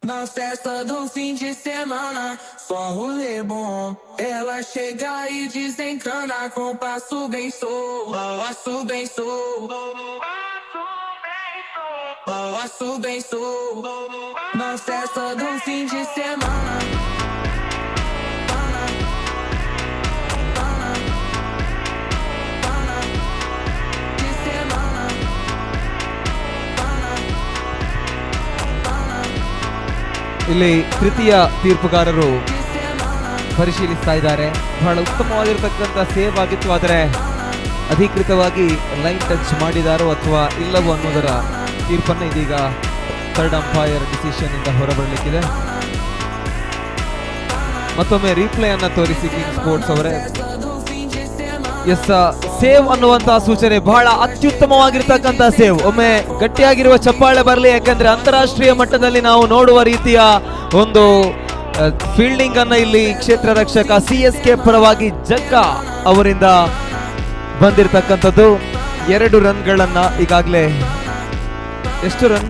Na festa do fim de semana, só rolê bom. Ela chega e desencana com passo bem solto, passo bem solto, passo bem solto. Na festa do fim de semana. ಇಲ್ಲಿ ತೃತೀಯ ತೀರ್ಪುಗಾರರು ಪರಿಶೀಲಿಸ್ತಾ ಇದ್ದಾರೆ. ಬಹಳ ಉತ್ತಮವಾಗಿರ್ತಕ್ಕಂಥ save ಆಗಿತ್ತು, ಆದರೆ ಅಧಿಕೃತವಾಗಿ line touch ಮಾಡಿದಾರೋ ಅಥವಾ ಇಲ್ಲವೋ ಅನ್ನೋದರ ತೀರ್ಪನ್ನು ಇದೀಗ ಥರ್ಡ್ ಅಂಪೈರ್ ಡಿಸಿಷನ್ ಇಂದ ಹೊರಬರಲಿಕ್ಕಿದೆ. ಮತ್ತೊಮ್ಮೆ ರೀಪ್ಲೇ ಅನ್ನ ತೋರಿಸಿ ಕಿಂಗ್ ಸ್ಪೋರ್ಟ್ಸ್ ಅವರೇ. ಎಸ್, ಸೇವ್ ಅನ್ನುವಂತಹ ಸೂಚನೆ ಬಹಳ ಅತ್ಯುತ್ತಮವಾಗಿರ್ತಕ್ಕಂಥ ಸೇವ್. ಒಮ್ಮೆ ಗಟ್ಟಿಯಾಗಿರುವ ಚಪ್ಪಾಳೆ ಬರಲಿ, ಯಾಕಂದ್ರೆ ಅಂತಾರಾಷ್ಟ್ರೀಯ ಮಟ್ಟದಲ್ಲಿ ನಾವು ನೋಡುವ ರೀತಿಯ ಒಂದು ಫೀಲ್ಡಿಂಗ್ ಅನ್ನ ಇಲ್ಲಿ ಕ್ಷೇತ್ರ ರಕ್ಷಕ CSK ಪರವಾಗಿ ಜಗ್ಗ ಅವರಿಂದ ಬಂದಿರತಕ್ಕಂಥದ್ದು. 2 ರನ್ಗಳನ್ನ ಈಗಾಗಲೇ ಎಷ್ಟು ರನ್